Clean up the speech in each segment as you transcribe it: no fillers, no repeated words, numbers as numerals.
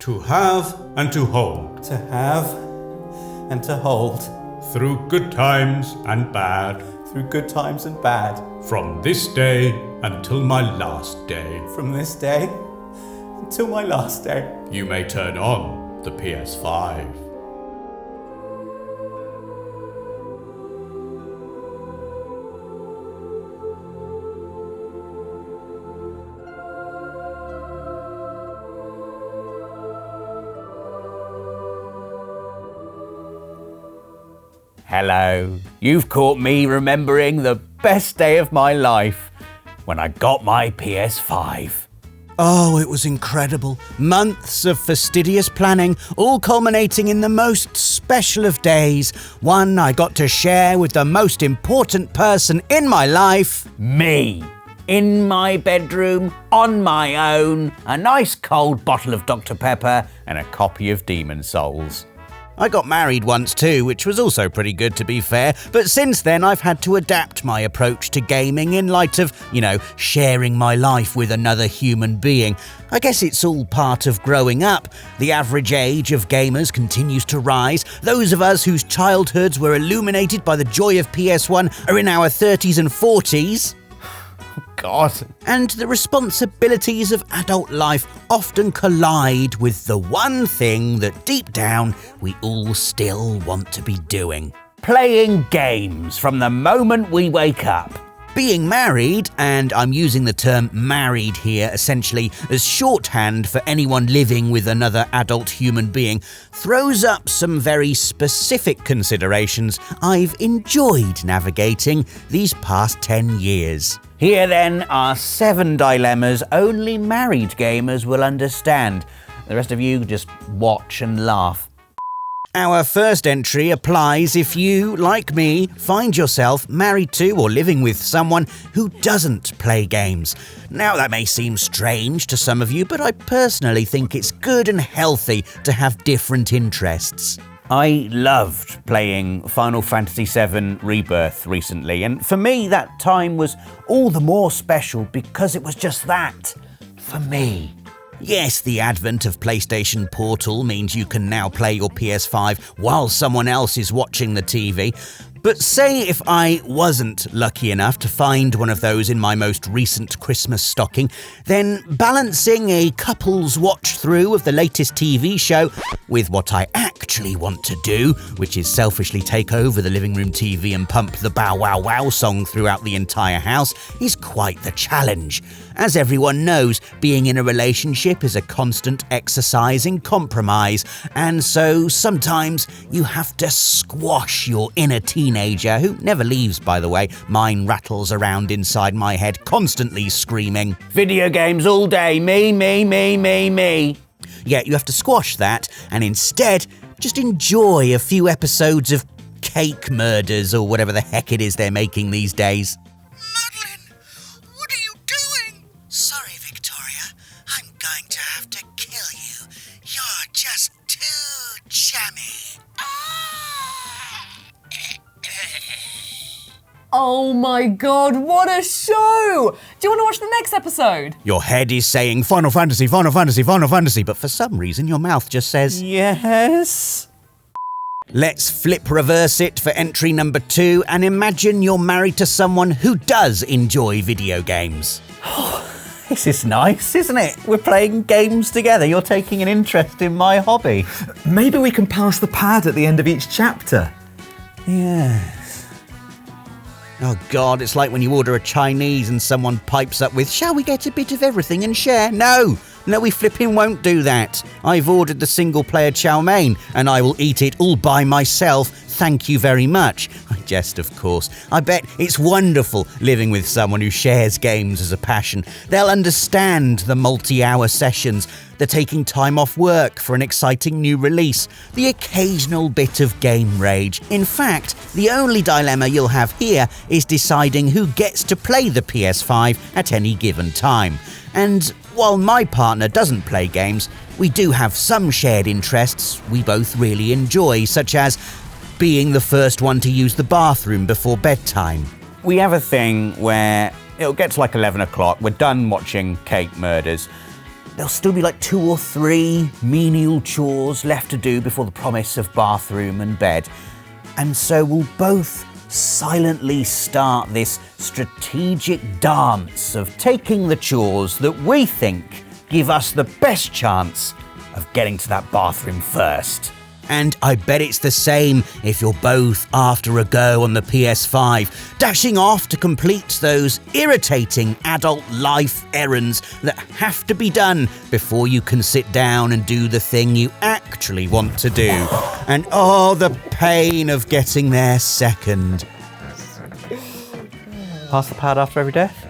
To have and to hold. To have and to hold. Through good times and bad. Through good times and bad. From this day until my last day. From this day until my last day. You may turn on the PS5. Hello. You've caught me remembering the best day of my life when I got my PS5. Oh, it was incredible. Months of fastidious planning, all culminating in the most special of days. One I got to share with the most important person in my life. Me. In my bedroom, on my own, a nice cold bottle of Dr. Pepper and a copy of Demon Souls. I got married once too, which was also pretty good to be fair, but since then I've had to adapt my approach to gaming in light of, sharing my life with another human being. I guess it's all part of growing up. The average age of gamers continues to rise. Those of us whose childhoods were illuminated by the joy of PS1 are in our 30s and 40s. God. And the responsibilities of adult life often collide with the one thing that deep down we all still want to be doing. Playing games from the moment we wake up. Being married, and I'm using the term married here essentially as shorthand for anyone living with another adult human being, throws up some very specific considerations I've enjoyed navigating these past 10 years. Here then are 7 dilemmas only married gamers will understand. The rest of you just watch and laugh. Our first entry applies if you, like me, find yourself married to or living with someone who doesn't play games. Now, that may seem strange to some of you, but I personally think it's good and healthy to have different interests. I loved playing Final Fantasy VII Rebirth recently, and for me that time was all the more special because it was just that, for me. Yes, the advent of PlayStation Portal means you can now play your PS5 while someone else is watching the TV. But say if I wasn't lucky enough to find one of those in my most recent Christmas stocking, then balancing a couple's watch-through of the latest TV show with what I actually want to do, which is selfishly take over the living room TV and pump the Bow Wow Wow song throughout the entire house, is quite the challenge. As everyone knows, being in a relationship is a constant exercise in compromise, and so sometimes you have to squash your inner teenager, who never leaves, by the way. Mine rattles around inside my head, constantly screaming, "Video games all day, me, me, me, me, me." Yeah, you have to squash that, and instead, just enjoy a few episodes of Cake Murders, or whatever the heck it is they're making these days. Madeline, what are you doing? Sorry, Victoria. I'm going to have to kill you. You're just too jammy. Oh my god, what a show! Do you want to watch the next episode? Your head is saying Final Fantasy, Final Fantasy, Final Fantasy, but for some reason your mouth just says Yes. Let's flip reverse it for entry number 2 and imagine you're married to someone who does enjoy video games. This is nice, isn't it? We're playing games together. You're taking an interest in my hobby. Maybe we can pass the pad at the end of each chapter. Yeah. Oh God, it's like when you order a Chinese and someone pipes up with, "Shall we get a bit of everything and share?" No, we flipping won't do that. I've ordered the single-player chow mein and I will eat it all by myself. Thank you very much. I jest, of course. I bet it's wonderful living with someone who shares games as a passion. They'll understand the multi-hour sessions, the taking time off work for an exciting new release, the occasional bit of game rage. In fact, the only dilemma you'll have here is deciding who gets to play the PS5 at any given time. And while my partner doesn't play games, we do have some shared interests we both really enjoy, such as being the first one to use the bathroom before bedtime. We have a thing where it'll get to like 11 o'clock, we're done watching Cake Murders, there'll still be like 2 or 3 menial chores left to do before the promise of bathroom and bed. And so we'll both silently start this strategic dance of taking the chores that we think give us the best chance of getting to that bathroom first. And I bet it's the same if you're both after a go on the PS5, dashing off to complete those irritating adult life errands that have to be done before you can sit down and do the thing you actually want to do. And oh, the pain of getting there second. Pass the pad after every death?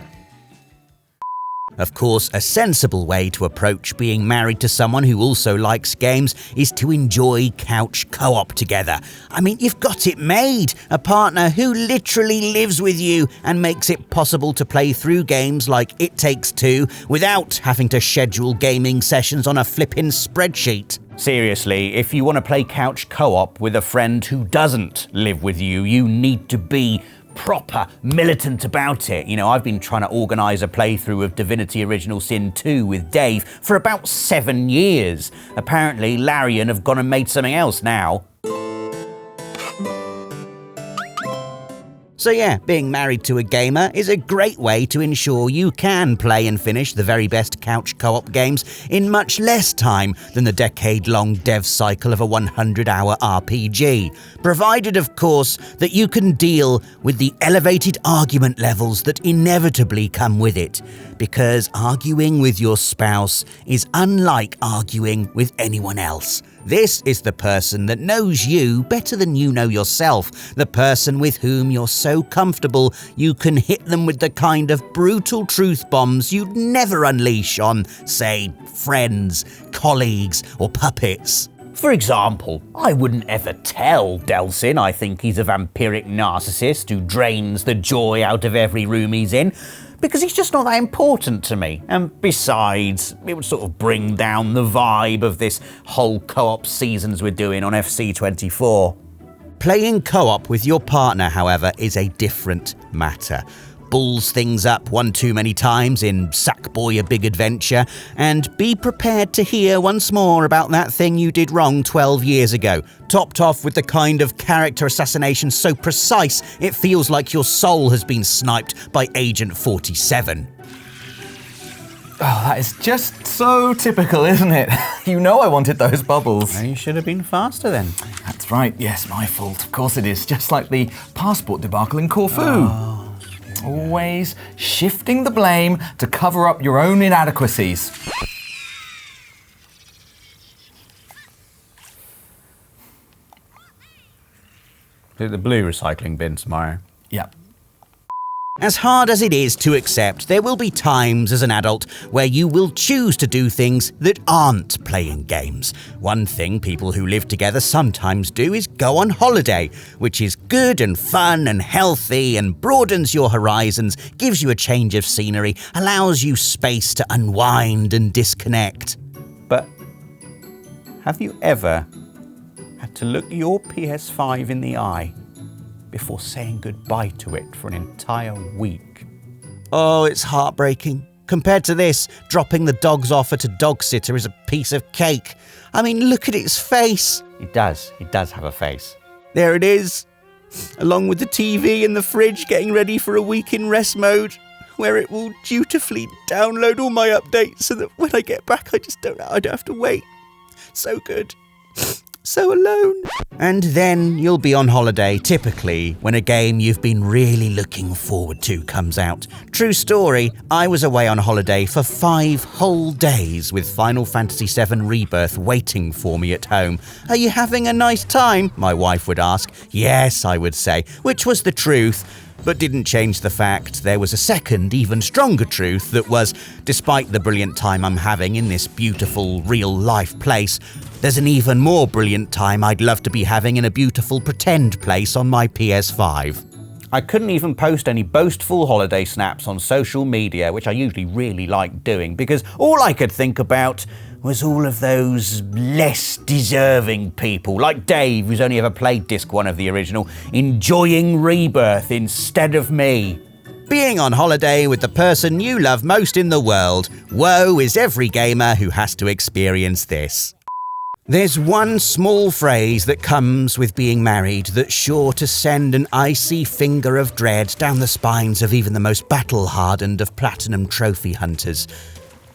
Of course, a sensible way to approach being married to someone who also likes games is to enjoy couch co-op together. I mean, you've got it made. A partner who literally lives with you and makes it possible to play through games like It Takes Two without having to schedule gaming sessions on a flippin' spreadsheet. Seriously, if you want to play couch co-op with a friend who doesn't live with you, you need to be proper militant about it. You know, I've been trying to organise a playthrough of Divinity Original Sin 2 with Dave for about 7 years. Apparently, Larian have gone and made something else now. So yeah, being married to a gamer is a great way to ensure you can play and finish the very best couch co-op games in much less time than the decade-long dev cycle of a 100-hour RPG. Provided, of course, that you can deal with the elevated argument levels that inevitably come with it. Because arguing with your spouse is unlike arguing with anyone else. This is the person that knows you better than you know yourself, the person with whom you're so comfortable you can hit them with the kind of brutal truth bombs you'd never unleash on, say, friends, colleagues, or puppets. For example, I wouldn't ever tell Delsin I think he's a vampiric narcissist who drains the joy out of every room he's in, because he's just not that important to me. And besides, it would sort of bring down the vibe of this whole co-op seasons we're doing on FC24. Playing co-op with your partner, however, is a different matter. Balls things up one too many times in Sackboy: A Big Adventure, and be prepared to hear once more about that thing you did wrong 12 years ago, topped off with the kind of character assassination so precise it feels like your soul has been sniped by Agent 47. Oh, that is just so typical, isn't it? You know I wanted those bubbles. You should have been faster then. That's right, yes, my fault. Of course it is. Just like the passport debacle in Corfu. Always shifting the blame to cover up your own inadequacies. The blue recycling bin tomorrow. Yep. As hard as it is to accept, there will be times as an adult where you will choose to do things that aren't playing games. One thing people who live together sometimes do is go on holiday, which is good and fun and healthy and broadens your horizons, gives you a change of scenery, allows you space to unwind and disconnect. But have you ever had to look your PS5 in the eye before saying goodbye to it for an entire week? Oh, it's heartbreaking. Compared to this, dropping the dog's offer to dog sitter is a piece of cake. I mean, look at its face. It does have a face. There it is, along with the TV and the fridge getting ready for a week in rest mode, where it will dutifully download all my updates so that when I get back, I don't have to wait. So good. So alone. And then you'll be on holiday, typically, when a game you've been really looking forward to comes out. True story, I was away on holiday for 5 whole days with Final Fantasy VII Rebirth waiting for me at home. Are you having a nice time? My wife would ask. Yes, I would say, which was the truth. But didn't change the fact there was a second, even stronger truth that was, despite the brilliant time I'm having in this beautiful, real-life place, there's an even more brilliant time I'd love to be having in a beautiful pretend place on my PS5. I couldn't even post any boastful holiday snaps on social media, which I usually really like doing, because all I could think about was all of those less deserving people, like Dave, who's only ever played Disc 1 of the original, enjoying Rebirth instead of me. being on holiday with the person you love most in the world. Woe is every gamer who has to experience this. There's one small phrase that comes with being married that's sure to send an icy finger of dread down the spines of even the most battle-hardened of platinum trophy hunters.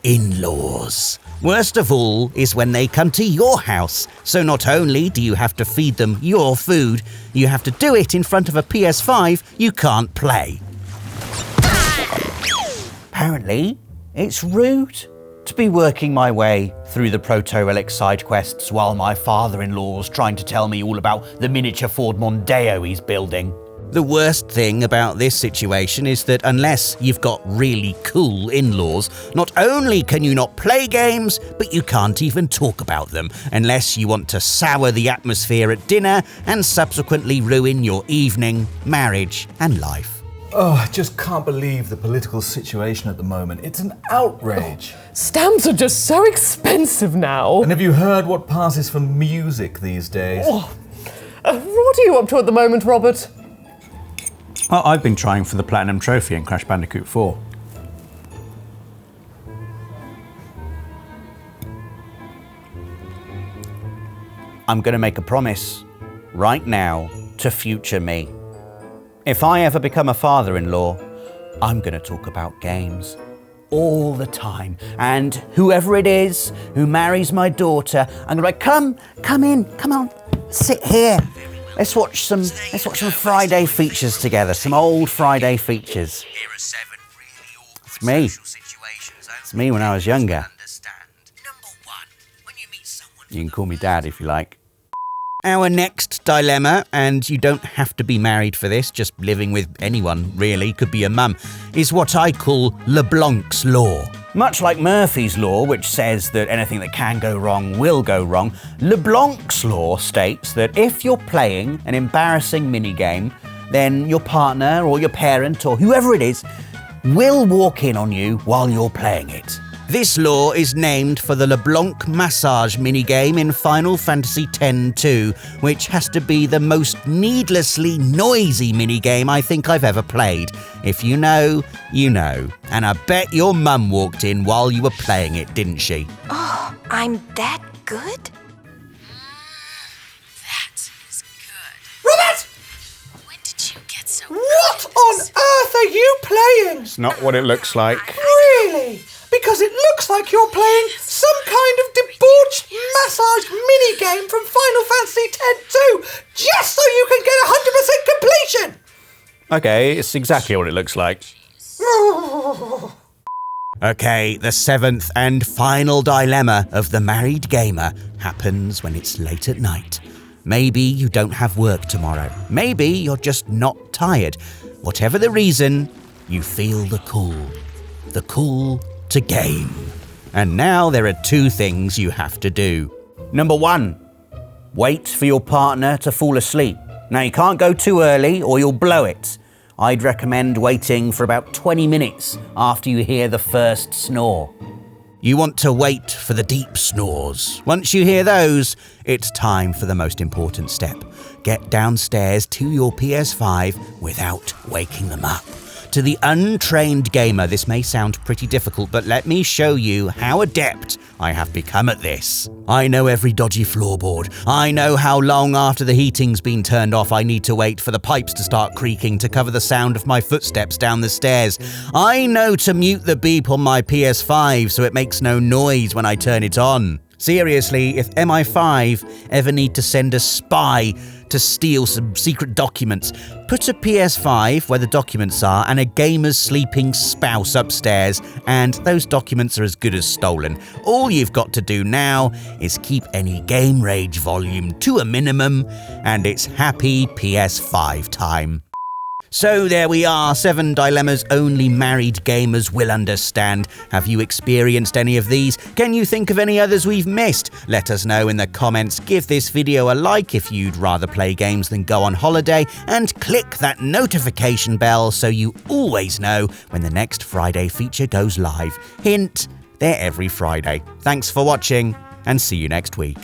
In-laws. Worst of all is when they come to your house. So not only do you have to feed them your food, you have to do it in front of a PS5 you can't play. Apparently, it's rude to be working my way through the proto-relic side quests while my father-in-law's trying to tell me all about the miniature Ford Mondeo he's building. The worst thing about this situation is that unless you've got really cool in-laws, not only can you not play games, but you can't even talk about them unless you want to sour the atmosphere at dinner and subsequently ruin your evening, marriage and life. Oh, I just can't believe the political situation at the moment. It's an outrage. Stamps are just so expensive now. And have you heard what passes for music these days? What are you up to at the moment, Robert? Well, I've been trying for the Platinum Trophy in Crash Bandicoot 4. I'm going to make a promise right now to future me. If I ever become a father-in-law, I'm going to talk about games all the time. And whoever it is who marries my daughter, I'm going to be like, come in, come on, sit here. Let's watch some Friday features together, some old Friday features. It's me. It's me when I was younger. You can call me Dad if you like. Our next dilemma, and you don't have to be married for this, just living with anyone really, could be a mum, is what I call LeBlanc's Law. Much like Murphy's Law, which says that anything that can go wrong will go wrong, LeBlanc's Law states that if you're playing an embarrassing minigame, then your partner or your parent or whoever it is will walk in on you while you're playing it. This law is named for the LeBlanc massage minigame in Final Fantasy X-2, which has to be the most needlessly noisy minigame I think I've ever played. If you know, you know. And I bet your mum walked in while you were playing it, didn't she? Oh, I'm that good? That is good. Robert! When did you get so What on earth are you playing? It's not what it looks like. Really? Because it looks like you're playing some kind of debauched massage minigame from Final Fantasy X-2, just so you can get 100% completion! Okay, it's exactly what it looks like. Okay, the seventh and final dilemma of the married gamer happens when it's late at night. Maybe you don't have work tomorrow. Maybe you're just not tired. Whatever the reason, you feel the call. The call to game. And now there are two things you have to do. Number 1, wait for your partner to fall asleep. Now you can't go too early or you'll blow it. I'd recommend waiting for about 20 minutes after you hear the first snore. You want to wait for the deep snores. Once you hear those, it's time for the most important step. Get downstairs to your PS5 without waking them up. To the untrained gamer, this may sound pretty difficult, but let me show you how adept I have become at this. I know every dodgy floorboard. I know how long after the heating's been turned off I need to wait for the pipes to start creaking to cover the sound of my footsteps down the stairs. I know to mute the beep on my PS5 so it makes no noise when I turn it on. Seriously, if MI5 ever need to send a spy to steal some secret documents, put a PS5 where the documents are and a gamer's sleeping spouse upstairs, and those documents are as good as stolen. All you've got to do now is keep any game rage volume to a minimum, and it's happy PS5 time. So there we are, 7 dilemmas only married gamers will understand. Have you experienced any of these? Can you think of any others we've missed? Let us know in the comments. Give this video a like if you'd rather play games than go on holiday, and click that notification bell so you always know when the next Friday feature goes live. Hint, they're every Friday. Thanks for watching, and see you next week.